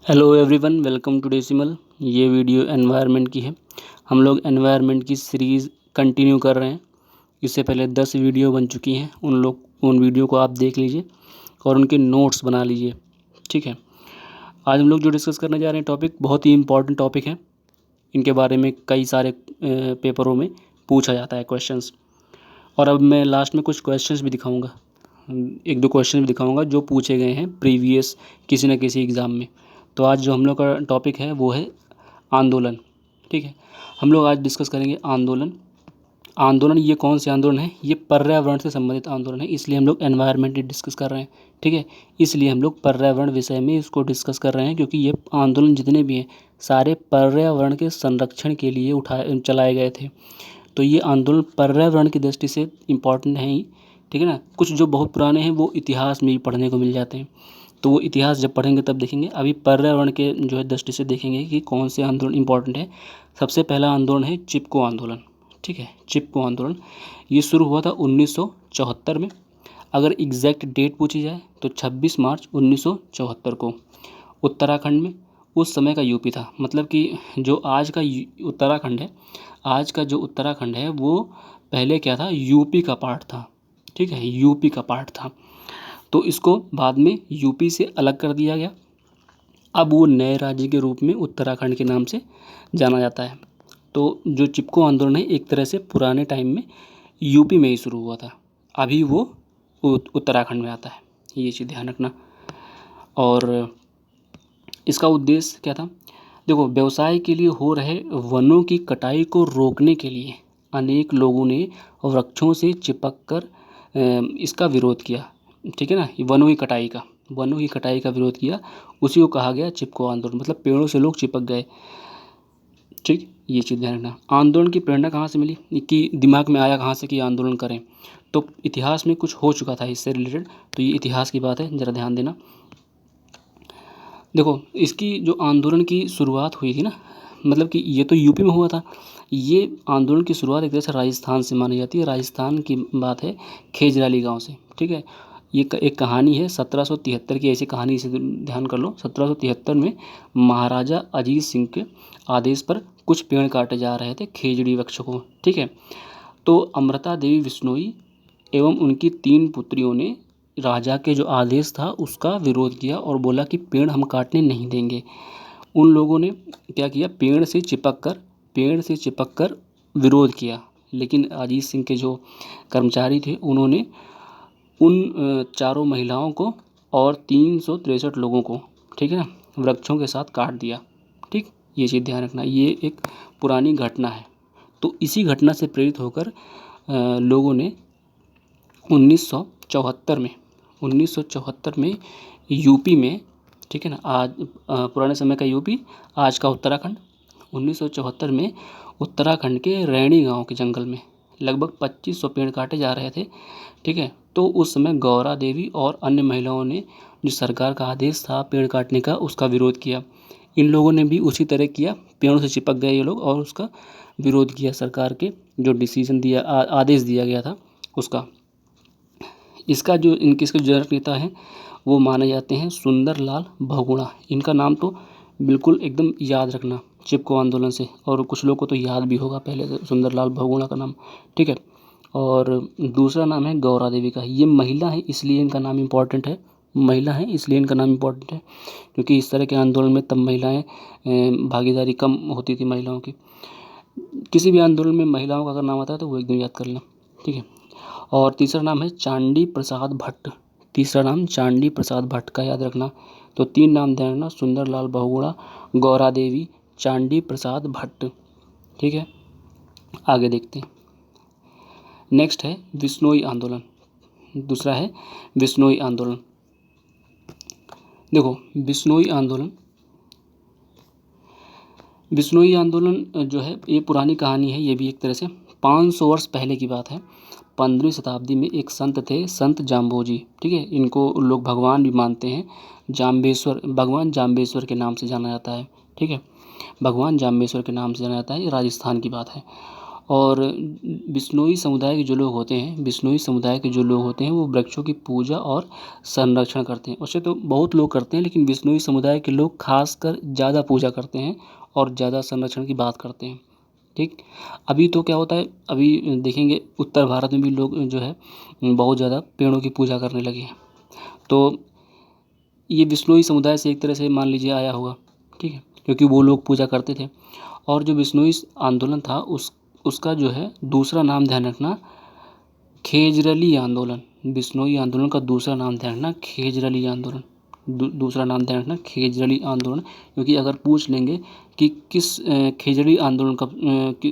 Hello everyone, welcome to decimal. ये video environment की है। हम लोग एनवायरनमेंट की सीरीज़ कंटिन्यू कर रहे हैं। इससे पहले 10 वीडियो बन चुकी हैं। उन वीडियो को आप देख लीजिए और उनके नोट्स बना लीजिए। ठीक है। आज हम लोग जो डिस्कस करने जा रहे हैं टॉपिक बहुत ही इम्पॉर्टेंट टॉपिक है। इनके बारे में कई सारे पेपरों में पूछा जाता है क्वेश्चंस। और अब मैं लास्ट में कुछ क्वेश्चंस भी दिखाऊंगा, एक दो क्वेश्चन भी दिखाऊंगा जो पूछे गए हैं प्रीवियस किसी न किसी एग्ज़ाम में। तो आज जो हम लोग का टॉपिक है वो है आंदोलन। ठीक है। हम लोग आज डिस्कस करेंगे आंदोलन। आंदोलन ये कौन से आंदोलन है? ये पर्यावरण से संबंधित आंदोलन है, इसलिए हम लोग एनवायरनमेंट डिस्कस कर रहे हैं। ठीक है। इसलिए हम लोग पर्यावरण विषय में इसको डिस्कस कर रहे हैं, क्योंकि ये आंदोलन जितने भी हैं सारे पर्यावरण के संरक्षण के लिए चलाए गए थे। तो ये आंदोलन पर्यावरण की दृष्टि से इम्पॉर्टेंट है ही। ठीक है ना। कुछ जो बहुत पुराने हैं वो इतिहास में भी पढ़ने को मिल जाते हैं, तो वो इतिहास जब पढ़ेंगे तब देखेंगे। अभी पर्यावरण के जो है दृष्टि से देखेंगे कि कौन से आंदोलन इम्पॉर्टेंट है। सबसे पहला आंदोलन है चिपको आंदोलन। ठीक है। चिपको आंदोलन ये शुरू हुआ था 1974 में। अगर एग्जैक्ट डेट पूछी जाए तो 26 मार्च 1974 को उत्तराखंड में। उस समय का यूपी था, मतलब कि जो आज का उत्तराखंड है, आज का जो उत्तराखंड है वो पहले क्या था, यूपी का पार्ट था। ठीक है। यूपी का पार्ट था, तो इसको बाद में यूपी से अलग कर दिया गया। अब वो नए राज्य के रूप में उत्तराखंड के नाम से जाना जाता है। तो जो चिपको आंदोलन है एक तरह से पुराने टाइम में यूपी में ही शुरू हुआ था, अभी वो उत्तराखंड में आता है। ये चीज़ ध्यान रखना। और इसका उद्देश्य क्या था? देखो, व्यवसाय के लिए हो रहे वनों की कटाई को रोकने के लिए अनेक लोगों ने वृक्षों से चिपक कर इसका विरोध किया। ठीक है ना। वनों की कटाई का विरोध किया। उसी को कहा गया चिपको आंदोलन, मतलब पेड़ों से लोग चिपक गए। ठीक, ये चीज़ ध्यान रखना। आंदोलन की प्रेरणा कहाँ से मिली, कि दिमाग में आया कहाँ से कि आंदोलन करें? तो इतिहास में कुछ हो चुका था इससे रिलेटेड, तो ये इतिहास की बात है, ज़रा ध्यान देना। देखो, इसकी जो आंदोलन की शुरुआत हुई थी ना, मतलब कि ये तो यूपी में हुआ था। ये आंदोलन की शुरुआत एक तरह से राजस्थान से मानी जाती है। राजस्थान की बात है, खेजराली गांव से। ठीक है। ये एक कहानी है 1773 की, ऐसी कहानी से ध्यान कर लो। 1773 में महाराजा अजीत सिंह के आदेश पर कुछ पेड़ काटे जा रहे थे, खेजड़ी वृक्ष को। ठीक है। तो अमृता देवी बिश्नोई एवं उनकी 3 पुत्रियों ने राजा के जो आदेश था उसका विरोध किया और बोला कि पेड़ हम काटने नहीं देंगे। उन लोगों ने क्या किया, पेड़ से चिपक कर विरोध किया। लेकिन अजीत सिंह के जो कर्मचारी थे उन्होंने उन चारों महिलाओं को और 363 लोगों को, ठीक है ना, वृक्षों के साथ काट दिया। ठीक, ये चीज़ ध्यान रखना। ये एक पुरानी घटना है। तो इसी घटना से प्रेरित होकर लोगों ने 1974 में यूपी में, ठीक है ना, आज पुराने समय का यूपी, आज का उत्तराखंड, 1974 में उत्तराखंड के रैणी गांव के जंगल में लगभग 2500 पेड़ काटे जा रहे थे। ठीक है। तो उस समय गौरा देवी और अन्य महिलाओं ने जो सरकार का आदेश था पेड़ काटने का उसका विरोध किया। इन लोगों ने भी उसी तरह किया, पेड़ों से चिपक गए ये लोग और उसका विरोध किया। सरकार के जो डिसीजन दिया, आदेश दिया गया था उसका। इसका जो इसके जनक नेता हैं वो माने जाते हैं सुंदरलाल बहुगुणा। इनका नाम तो बिल्कुल एकदम याद रखना चिपको आंदोलन से, और कुछ लोग को तो याद भी होगा पहले से सुंदरलाल बहुगुणा का नाम। ठीक है। और दूसरा नाम है गौरा देवी का। ये महिला है इसलिए इनका नाम इम्पॉर्टेंट है। महिला है इसलिए इनका नाम इम्पॉर्टेंट है, क्योंकि इस तरह के आंदोलन में तब महिलाएं भागीदारी कम होती थी महिलाओं की। किसी भी आंदोलन में महिलाओं का अगर नाम आता है तो वो एकदम याद कर लेना। ठीक है। और तीसरा नाम है चांडी प्रसाद भट्ट। तीसरा नाम चांडी प्रसाद भट्ट का याद रखना। तो 3 नाम ध्यान रखना, सुंदरलाल बहुगुणा, गौरा देवी, चांडी प्रसाद भट्ट। ठीक है। आगे देखते हैं। नेक्स्ट है बिश्नोई आंदोलन। दूसरा है बिश्नोई आंदोलन। देखो, बिश्नोई आंदोलन जो है ये पुरानी कहानी है। ये भी एक तरह से 500 वर्ष पहले की बात है। 15वीं शताब्दी में एक संत थे, संत जाम्बोजी। ठीक है। इनको लोग भगवान भी मानते हैं। भगवान जाम्बेश्वर के नाम से जाना जाता है। ठीक है। भगवान जाम्बेश्वर के नाम से जाना जाता है। ये राजस्थान की बात है। और बिश्नोई समुदाय के जो लोग होते हैं, बिश्नोई समुदाय के जो लोग होते हैं वो वृक्षों की पूजा और संरक्षण करते हैं। वैसे तो बहुत लोग करते हैं, लेकिन बिश्नोई समुदाय के लोग खासकर ज़्यादा पूजा करते हैं और ज़्यादा संरक्षण की बात करते हैं। ठीक, अभी तो क्या होता है, अभी देखेंगे उत्तर भारत में भी लोग जो है बहुत ज़्यादा पेड़ों की पूजा करने लगे हैं। तो ये बिश्नोई समुदाय से एक तरह से मान लीजिए आया होगा, ठीक है, क्योंकि वो लोग पूजा करते थे। और जो बिश्नोई आंदोलन था उसका जो है दूसरा नाम ध्यान रखना, खेजरली आंदोलन। बिश्नोई आंदोलन का दूसरा नाम ध्यान रखना, खेजरली आंदोलन। दूसरा नाम ध्यान रखना, खेजरली आंदोलन। क्योंकि अगर पूछ लेंगे कि किस खेजरली आंदोलन का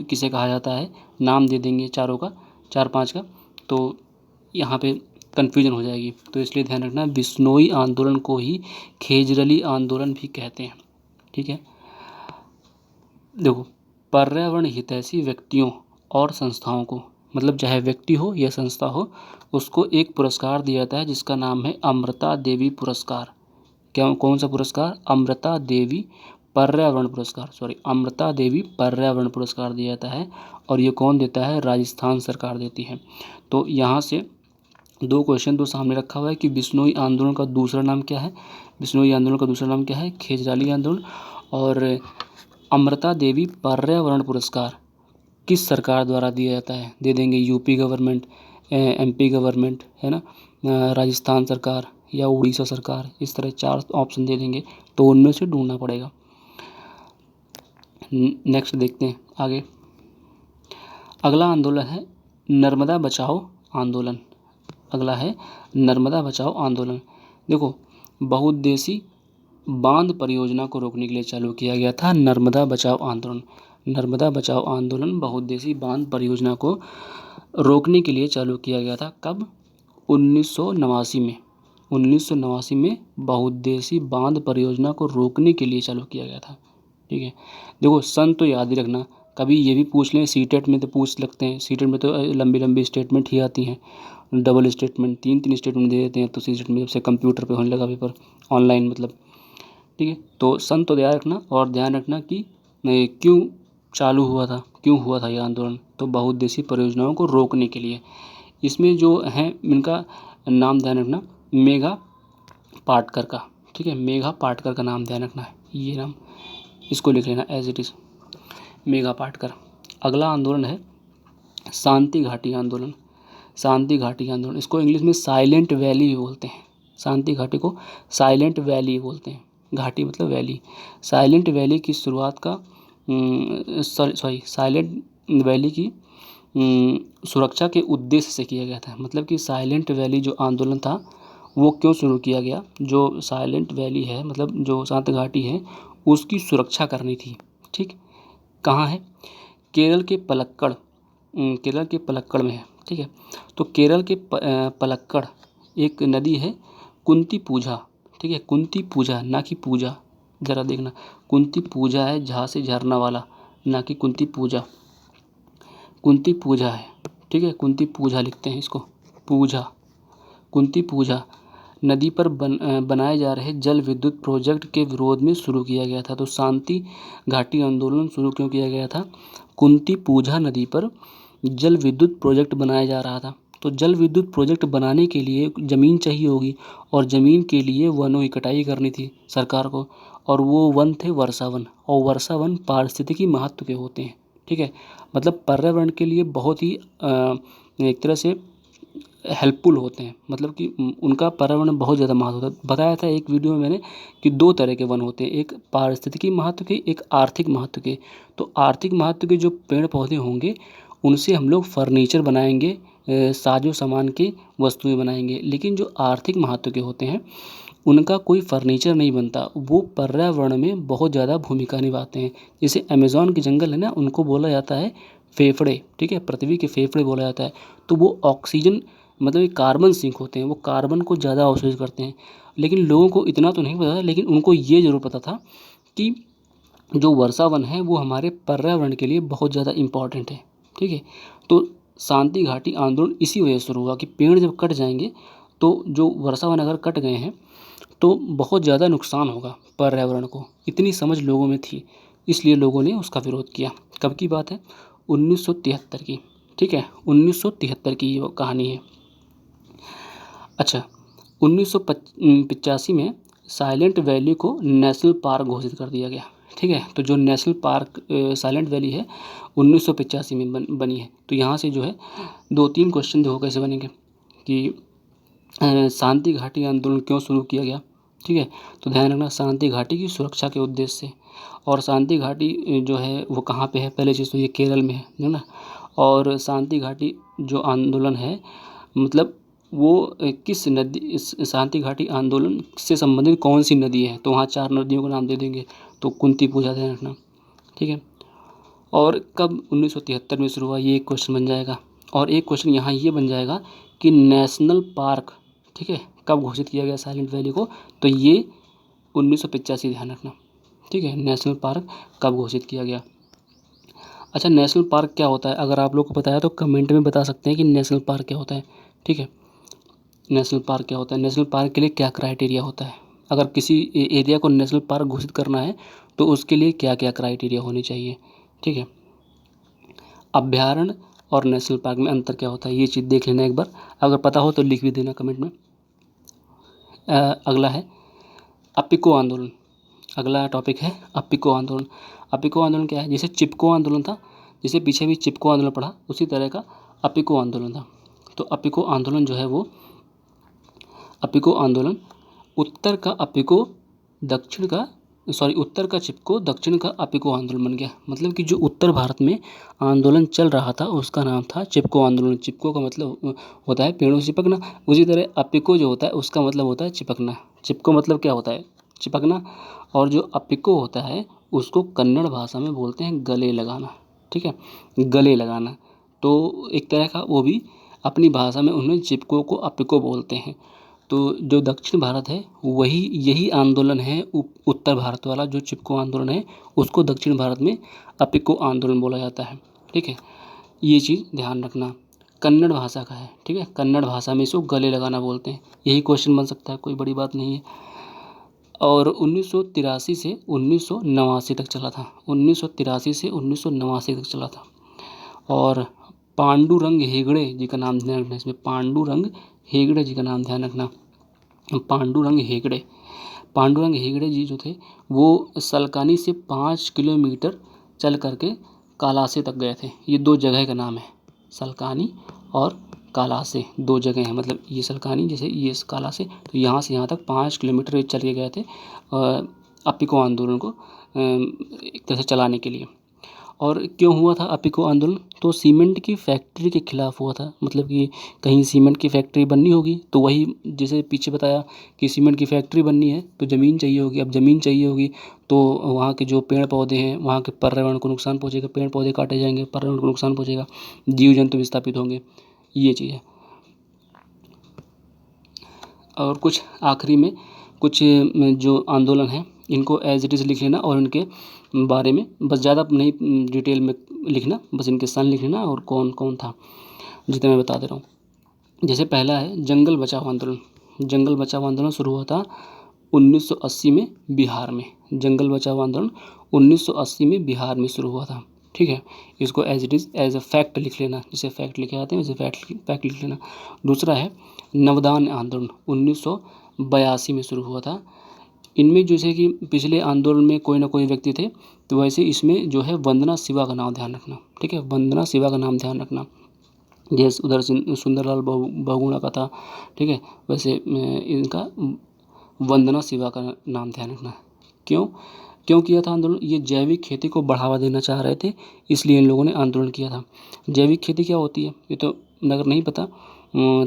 किसे कहा जाता है, नाम दे देंगे चारों का, 4-5 का, तो यहाँ पे कन्फ्यूजन हो जाएगी। तो इसलिए ध्यान रखना, बिश्नोई आंदोलन को ही खेजरली आंदोलन भी कहते हैं। ठीक है, देखो, पर्यावरण हितैषी व्यक्तियों और संस्थाओं को, मतलब चाहे व्यक्ति हो या संस्था हो, उसको एक पुरस्कार दिया जाता है जिसका नाम है अमृता देवी पुरस्कार। क्या, कौन सा पुरस्कार? अमृता देवी पर्यावरण पुरस्कार, अमृता देवी पर्यावरण पुरस्कार दिया जाता है। और ये कौन देता है? राजस्थान सरकार देती है। तो यहाँ से 2 क्वेश्चन तो सामने रखा हुआ है कि बिश्नोई आंदोलन का दूसरा नाम क्या है, बिश्नोई आंदोलन का दूसरा नाम क्या है? खेजराली आंदोलन। और अमृता देवी पर्यावरण पुरस्कार किस सरकार द्वारा दिया जाता है? दे देंगे यूपी गवर्नमेंट, एमपी गवर्नमेंट, है ना, राजस्थान सरकार या उड़ीसा सरकार, इस तरह 4 ऑप्शन दे देंगे, तो उनमें से ढूंढना पड़ेगा। नेक्स्ट देखते हैं आगे। अगला आंदोलन है नर्मदा बचाओ आंदोलन। अगला है नर्मदा बचाओ आंदोलन। देखो, बहुउद्देशीय बांध परियोजना को रोकने के लिए चालू किया गया था नर्मदा बचाओ आंदोलन। नर्मदा बचाओ आंदोलन बहुउद्देशीय बांध परियोजना को रोकने के लिए चालू किया गया था। कब? 1989 में। 1989 में बहुउद्देशीय बांध परियोजना को रोकने के लिए चालू किया गया था। ठीक है, देखो सन तो याद ही रखना, कभी ये भी पूछ लें, सीटेट में तो पूछ लगते हैं, सीटेट में तो लंबी लंबी स्टेटमेंट ही आती हैं, डबल स्टेटमेंट, 3-3 स्टेटमेंट दे देते हैं। तो सीटेट में जब से कंप्यूटर पे होने लगा पेपर, ऑनलाइन मतलब, ठीक है, तो सन तो ध्यान रखना। और ध्यान रखना कि क्यों चालू हुआ था, क्यों हुआ था ये आंदोलन? तो बहुउद्देशीय परियोजनाओं को रोकने के लिए। इसमें जो हैं इनका नाम ध्यान रखना, मेघा पाटकर का। ठीक है, मेघा पाटकर का नाम ध्यान रखना है, ये नाम इसको लिख लेना as it is, Megha Patkar. अगला आंदोलन है शांति घाटी आंदोलन। शांति घाटी आंदोलन, इसको इंग्लिश में साइलेंट वैली भी बोलते हैं। शांति घाटी को साइलेंट वैली बोलते हैं, घाटी मतलब वैली। साइलेंट वैली की शुरुआत का साइलेंट वैली की सुरक्षा के उद्देश्य से किया गया था। मतलब कि साइलेंट वैली जो आंदोलन था वो क्यों शुरू किया गया? जो साइलेंट वैली है, मतलब जो शांति घाटी है, उसकी सुरक्षा करनी थी। ठीक, कहाँ है? केरल के पलक्कड़, केरल के पलक्कड़ में है। ठीक है, तो केरल के पलक्कड़ एक नदी है कुंती पूजा। ठीक है, कुंती पूजा, ना कि पूजा, ज़रा देखना, कुंती पूजा है, झा से झरना वाला, ना कि कुंती पूजा, कुंती पूजा है। ठीक है, कुंती पूजा लिखते हैं इसको, पूजा, कुंती पूजा नदी पर बनाए जा रहे जल विद्युत प्रोजेक्ट के विरोध में शुरू किया गया था। तो शांति घाटी आंदोलन शुरू क्यों किया गया था? कुंती पूजा नदी पर जल विद्युत प्रोजेक्ट बनाया जा रहा था। तो जल विद्युत प्रोजेक्ट बनाने के लिए ज़मीन चाहिए होगी, और ज़मीन के लिए वनों की कटाई करनी थी सरकार को, और वो वन थे वर्षा वन, और वर्षा वन पारिस्थितिकी महत्व के होते हैं। ठीक है, मतलब पर्यावरण के लिए बहुत ही एक तरह से हेल्पफुल होते हैं, मतलब कि उनका पर्यावरण बहुत ज़्यादा महत्व होता है। बताया था एक वीडियो में मैंने कि 2 तरह के वन होते हैं, एक पारिस्थितिकी महत्व के, एक आर्थिक महत्व के। तो आर्थिक महत्व के जो पेड़ पौधे होंगे उनसे हम लोग फर्नीचर बनाएंगे, साजो सामान की वस्तुएं बनाएंगे। लेकिन जो आर्थिक महत्व के होते हैं उनका कोई फर्नीचर नहीं बनता, वो पर्यावरण में बहुत ज़्यादा भूमिका निभाते हैं। जैसे अमेज़न के जंगल है ना, उनको बोला जाता है फेफड़े। ठीक है, पृथ्वी के फेफड़े बोला जाता है। तो वो ऑक्सीजन, मतलब कार्बन सिंक होते हैं, वो कार्बन को ज़्यादा अवशोषित करते हैं। लेकिन लोगों को इतना तो नहीं पता था, लेकिन उनको ये ज़रूर पता था कि जो वर्षा वन है वो हमारे पर्यावरण के लिए बहुत ज़्यादा इम्पॉर्टेंट है। ठीक है, तो शांति घाटी आंदोलन इसी वजह से शुरू हुआ कि पेड़ जब कट जाएंगे तो जो वर्षा वन अगर कट गए हैं तो बहुत ज़्यादा नुकसान होगा पर्यावरण को, इतनी समझ लोगों में थी, इसलिए लोगों ने उसका विरोध किया। कब की बात है? 1973 की, ठीक है, 1973 की ये कहानी है। अच्छा, 1985 में साइलेंट वैली को नेशनल पार्क घोषित कर दिया गया, ठीक है। तो जो नेशनल पार्क साइलेंट वैली है 1985 में बनी है। तो यहाँ से जो है 2-3 क्वेश्चन देखो कैसे बनेंगे कि शांति घाटी आंदोलन क्यों शुरू किया गया, ठीक है। तो ध्यान रखना, शांति घाटी की सुरक्षा के उद्देश्य से। और शांति घाटी जो है वो कहाँ पे है, पहले चीज़ तो ये केरल में है ना। और शांति घाटी जो आंदोलन है मतलब वो किस नदी, इस शांति घाटी आंदोलन से संबंधित कौन सी नदी है, तो वहाँ 4 नदियों का नाम दे देंगे। तो कुंती पूजा ध्यान रखना, ठीक है। और कब 1973 में शुरू हुआ, ये एक क्वेश्चन बन जाएगा। और एक क्वेश्चन यहाँ ये बन जाएगा कि नेशनल पार्क, ठीक है, कब घोषित किया गया साइलेंट वैली को, तो ये 1985 ध्यान रखना, ठीक है। नेशनल पार्क कब घोषित किया गया। अच्छा, नेशनल पार्क क्या होता है, अगर आप लोग को पता है तो कमेंट में बता सकते हैं कि नेशनल पार्क क्या होता है, ठीक है। नेशनल पार्क क्या होता है, नेशनल पार्क के लिए क्या क्राइटेरिया होता है, अगर किसी एरिया को नेशनल पार्क घोषित करना है तो उसके लिए क्या क्या क्राइटेरिया होनी चाहिए, ठीक है। अभ्यारण्य और नेशनल पार्क में अंतर क्या होता है, ये चीज़ देख लेना एक बार, अगर पता हो तो लिख भी देना कमेंट में। अगला है अपिको आंदोलन। अगला टॉपिक है अपिको आंदोलन। अपिको आंदोलन क्या है, जैसे चिपको आंदोलन था, जैसे पीछे भी चिपको आंदोलन पढ़ा, उसी तरह का अपिको आंदोलन था। तो अपिको आंदोलन जो है वो, अपिको आंदोलन उत्तर का अपिको दक्षिण का, उत्तर का चिपको दक्षिण का अपिको आंदोलन बन गया। मतलब कि जो उत्तर भारत में आंदोलन चल रहा था उसका नाम था चिपको आंदोलन। चिपको का मतलब होता है पेड़ों से चिपकना, उसी तरह अपिको जो होता है उसका मतलब होता है चिपकना। चिपको मतलब क्या होता है, चिपकना। और जो अपिको होता है उसको कन्नड़ भाषा में बोलते हैं गले लगाना, ठीक है, गले लगाना। तो एक तरह का वो भी अपनी भाषा में उन्हें चिपको को अपिको बोलते हैं। तो जो दक्षिण भारत है वही यही आंदोलन है, उत्तर भारत वाला जो चिपको आंदोलन है उसको दक्षिण भारत में अपिको आंदोलन बोला जाता है, ठीक है। ये चीज़ ध्यान रखना, कन्नड़ भाषा का है, ठीक है, कन्नड़ भाषा में इसको गले लगाना बोलते हैं। यही क्वेश्चन बन सकता है, कोई बड़ी बात नहीं है। और 1983 से 1989 तक चला था, 1983 से 1989 तक चला था। और पांडुरंग हेगड़े जी का नाम ध्यान रखना, इसमें पांडुरंग हेगड़े जी का नाम ध्यान रखना। पांडुरंग हेगड़े जी जो थे वो सलकानी से 5 किलोमीटर चल करके कालासे तक गए थे। ये 2 जगह का नाम है, सलकानी और कालासे 2 जगह हैं। मतलब ये सलकानी जैसे ये कालासे, तो यहाँ से यहाँ तक 5 किलोमीटर चल के गए थे अपिको आंदोलन को एक तरह से चलाने के लिए। और क्यों हुआ था अपिको आंदोलन, तो सीमेंट की फैक्ट्री के खिलाफ हुआ था। मतलब कि कहीं सीमेंट की फैक्ट्री बननी होगी तो वही जैसे पीछे बताया कि सीमेंट की फैक्ट्री बननी है तो ज़मीन चाहिए होगी। अब ज़मीन चाहिए होगी तो वहाँ के जो पेड़ पौधे हैं वहाँ के पर्यावरण को नुकसान पहुँचेगा, पेड़ पौधे काटे जाएंगे, पर्यावरण को नुकसान पहुँचेगा, जीव जंतु विस्थापित होंगे, ये चीज़ है। और कुछ आखिरी में कुछ जो आंदोलन है इनको एज इट इज़ लिख लेना और इनके बारे में बस ज़्यादा नहीं डिटेल में लिखना, बस इनके सन लिख लेना और कौन कौन था जितना मैं बता दे रहा हूँ। जैसे पहला है जंगल बचाओ आंदोलन। जंगल बचाओ आंदोलन शुरू हुआ था 1980 में बिहार में। जंगल बचाओ आंदोलन 1980 में बिहार में शुरू हुआ था, ठीक है। इसको as it is as a fact लिख लेना, जैसे फैक्ट लिखे जाते हैं वैसे फैक्ट लिख लेना। दूसरा है नवदान आंदोलन 1982 में शुरू हुआ था। इनमें जैसे कि पिछले आंदोलन में कोई ना कोई व्यक्ति थे तो वैसे इसमें जो है वंदना शिवा का नाम ध्यान रखना, ठीक है, वंदना शिवा का नाम ध्यान रखना। जैसे उधर सुंदरलाल बहुगुणा का था, ठीक है, वैसे इनका वंदना शिवा का नाम ध्यान रखना। क्यों किया था आंदोलन, ये जैविक खेती को बढ़ावा देना चाह रहे थे इसलिए इन लोगों ने आंदोलन किया था। जैविक खेती क्या होती है ये तो अगर नहीं पता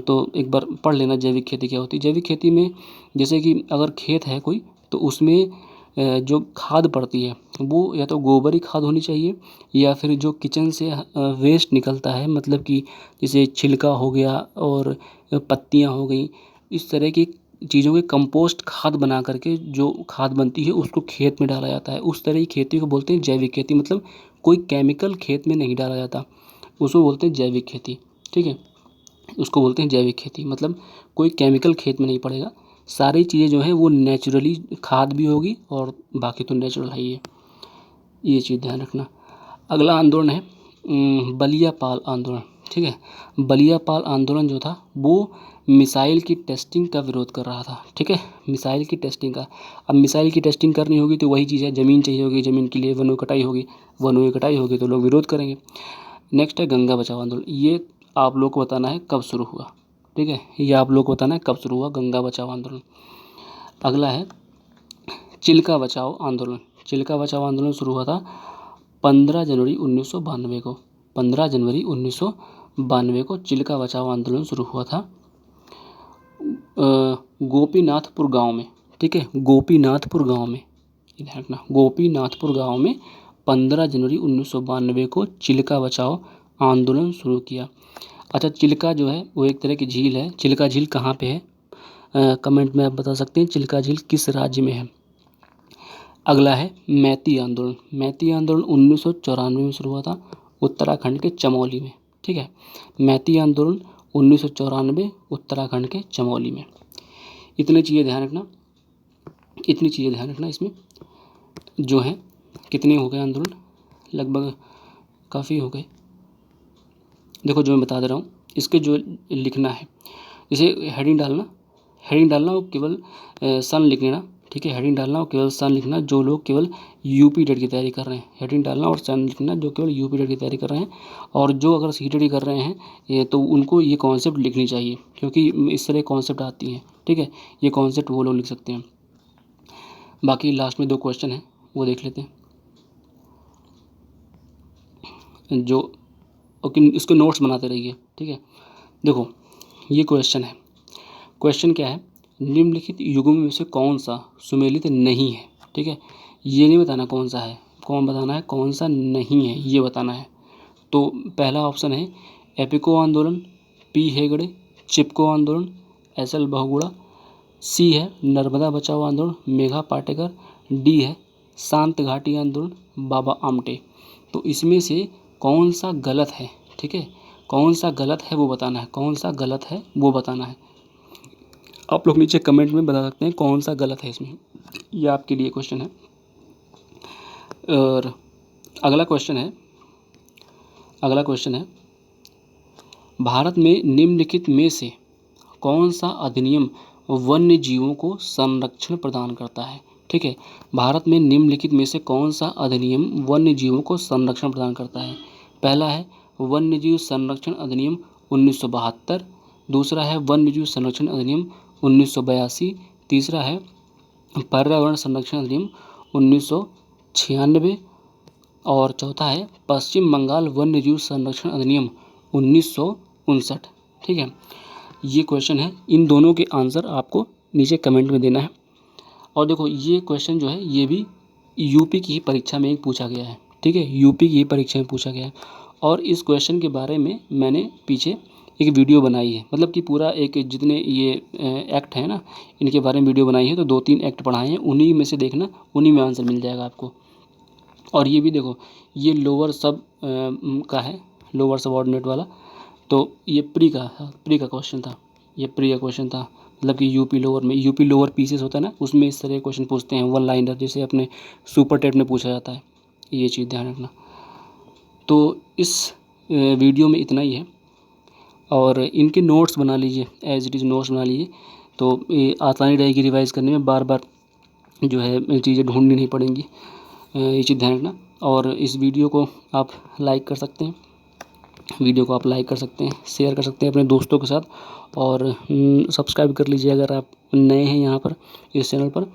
तो एक बार पढ़ लेना जैविक खेती क्या होती है। जैविक खेती में जैसे कि अगर खेत है कोई तो उसमें जो खाद पड़ती है वो या तो गोबर ही खाद होनी चाहिए या फिर जो किचन से वेस्ट निकलता है, मतलब कि जैसे छिलका हो गया और पत्तियां हो गई, इस तरह की चीज़ों के कंपोस्ट खाद बना करके जो खाद बनती है उसको खेत में डाला जाता है। उस तरह की खेती को बोलते हैं जैविक खेती। मतलब कोई केमिकल खेत में नहीं डाला जाता, उसको बोलते हैं जैविक खेती, ठीक है, उसको बोलते हैं जैविक खेती। मतलब कोई केमिकल खेत में नहीं पड़ेगा, सारी चीज़ें जो हैं वो नेचुरली खाद भी होगी और बाकी तो नेचुरल है ही है, ये चीज़ ध्यान रखना। अगला आंदोलन है बलिया पाल आंदोलन, ठीक है। बलिया पाल आंदोलन जो था वो मिसाइल की टेस्टिंग का विरोध कर रहा था, ठीक है, मिसाइल की टेस्टिंग का। अब मिसाइल की टेस्टिंग करनी होगी तो वही चीज़ है, ज़मीन चाहिए होगी, ज़मीन के लिए वनों की कटाई होगी, वनों की कटाई होगी तो लोग विरोध करेंगे। नेक्स्ट है गंगा बचाओ आंदोलन। ये आप लोग को बताना है कब शुरू हुआ, ठीक है, ये आप लोग को बताना है कब शुरू हुआ गंगा बचाओ आंदोलन। अगला है चिल्का बचाओ आंदोलन। चिल्का बचाओ आंदोलन शुरू हुआ था 15 जनवरी 1992 को। 15 जनवरी 1992 को चिल्का बचाओ आंदोलन शुरू हुआ था गोपीनाथपुर गांव में, ठीक है, गोपीनाथपुर गांव में, ध्यान रखना, गोपीनाथपुर गांव में 15 जनवरी 1992 को चिल्का बचाओ आंदोलन शुरू किया। अच्छा, चिल्का जो है वो एक तरह की झील है। चिल्का झील कहाँ पे है, कमेंट में आप बता सकते हैं चिल्का झील किस राज्य में है। अगला है मैती आंदोलन। मैती आंदोलन 1994 में शुरू हुआ था उत्तराखंड के चमोली में, ठीक है। मैती आंदोलन 1994 उत्तराखंड के चमोली में। इतनी चीज़ें ध्यान रखना, इतनी चीज़ें ध्यान रखना। इसमें जो है कितने हो गए आंदोलन, लगभग काफ़ी हो गए। देखो जो मैं बता दे रहा हूँ, इसके जो लिखना है, जैसे हेडिंग डालना वो केवल सन लिख लेना, ठीक है, हेडिंग डालना और केवल सन लिखना जो लोग केवल यूपी टेट की तैयारी कर रहे हैं। हेडिंग डालना और सन लिखना जो केवल यूपी टेट की तैयारी कर रहे हैं, और जो अगर सीटेट कर रहे हैं तो उनको ये कॉन्सेप्ट लिखनी चाहिए, क्योंकि इस तरह कॉन्सेप्ट आती हैं, ठीक है, ये कॉन्सेप्ट वो लोग लिख सकते हैं। बाकी लास्ट में 2 क्वेश्चन हैं वो देख लेते हैं, जो ओके, इसके नोट्स बनाते रहिए, ठीक है। देखो ये क्वेश्चन है, क्वेश्चन क्या है, निम्नलिखित युग्म में से कौन सा सुमेलित नहीं है, ठीक है, ये नहीं बताना कौन सा है, कौन बताना है कौन सा नहीं है, ये बताना है। तो पहला ऑप्शन है एपिको आंदोलन, पी हेगड़े, चिपको आंदोलन, एसएल बहुगुणा, सी है नर्मदा बचाओ आंदोलन, मेघा पाटेकर, डी है शांत घाटी आंदोलन, बाबा आमटे। तो इसमें से कौन सा गलत है, ठीक है, कौन सा गलत है वो बताना है, कौन सा गलत है वो बताना है। आप लोग नीचे कमेंट में बता सकते हैं कौन सा गलत है इसमें, ये आपके लिए क्वेश्चन है। और अगला क्वेश्चन है भारत में निम्नलिखित में से कौन सा अधिनियम वन्य जीवों को संरक्षण प्रदान करता है, ठीक है, भारत में निम्नलिखित में से कौन सा अधिनियम वन्य जीवों को संरक्षण प्रदान करता है। पहला है वन्य जीव संरक्षण अधिनियम 1972, दूसरा है वन्य जीव संरक्षण अधिनियम 1982, तीसरा है पर्यावरण संरक्षण अधिनियम 1996 और चौथा है पश्चिम बंगाल वन्य जीव संरक्षण अधिनियम 1959, ठीक है। ये क्वेश्चन है, इन दोनों के आंसर आपको नीचे कमेंट में देना है। और देखो ये क्वेश्चन जो है ये भी यूपी की ही परीक्षा में पूछा गया है, ठीक है, यूपी की ही परीक्षा में पूछा गया है। और इस क्वेश्चन के बारे में मैंने पीछे एक वीडियो बनाई है, मतलब कि पूरा एक जितने ये एक्ट है ना इनके बारे में वीडियो बनाई है, तो 2-3 एक्ट पढ़ाए हैं, उन्हीं में से देखना, उन्हीं में आंसर मिल जाएगा आपको। और ये भी देखो ये लोअर सब का है, लोअर सबऑर्डिनेट वाला, तो ये प्री का क्वेश्चन था, ये प्री का क्वेश्चन था, मतलब कि यूपी लोअर पीसेस होता है ना, उसमें इस तरह क्वेश्चन पूछते हैं 1 लाइनर, जैसे अपने सुपर टेट में पूछा जाता है, ये चीज़ ध्यान रखना। तो इस वीडियो में इतना ही है, और इनके नोट्स बना लीजिए, एज इट इज़ नोट्स बना लीजिए, तो ये आसानी रहेगी रिवाइज़ करने में, बार बार जो है चीज़ें ढूंढनी नहीं पड़ेंगी, ये चीज़ ध्यान रखना। और इस वीडियो को आप लाइक कर सकते हैं, शेयर कर सकते हैं अपने दोस्तों के साथ, और सब्सक्राइब कर लीजिए अगर आप नए हैं यहाँ पर इस चैनल पर।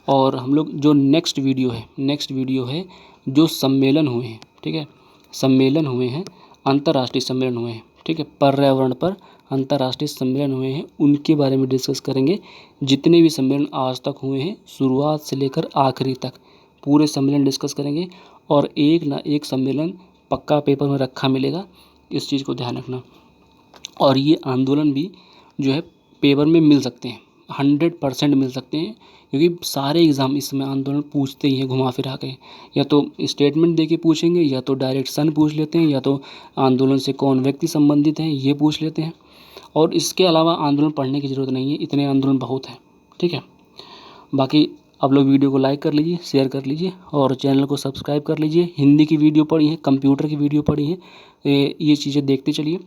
और हम लोग जो नेक्स्ट वीडियो है जो सम्मेलन हुए हैं, ठीक है, सम्मेलन हुए हैं, अंतर्राष्ट्रीय सम्मेलन हुए हैं, ठीक है, पर्यावरण पर अंतर्राष्ट्रीय सम्मेलन हुए हैं, उनके बारे में डिस्कस करेंगे। जितने भी सम्मेलन आज तक हुए हैं शुरुआत से लेकर आखिरी तक पूरे सम्मेलन डिस्कस करेंगे, और एक ना एक सम्मेलन पक्का पेपर में रखा मिलेगा, इस चीज़ को ध्यान रखना। और ये आंदोलन भी जो है पेपर में मिल सकते हैं, 100% मिल सकते हैं, क्योंकि सारे एग्ज़ाम इस समय आंदोलन पूछते ही हैं घुमा फिरा के, या तो स्टेटमेंट दे के पूछेंगे, या तो डायरेक्ट सन पूछ लेते हैं, या तो आंदोलन से कौन व्यक्ति संबंधित हैं ये पूछ लेते हैं। और इसके अलावा आंदोलन पढ़ने की ज़रूरत नहीं है, इतने आंदोलन बहुत हैं, ठीक है। बाकी आप लोग वीडियो को लाइक कर लीजिए, शेयर कर लीजिए और चैनल को सब्सक्राइब कर लीजिए। हिंदी की वीडियो पड़ी है, कंप्यूटर की वीडियो पड़ी है, ये चीज़ें देखते चलिए।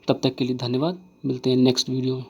तब तक के लिए धन्यवाद, मिलते हैं नेक्स्ट वीडियो में।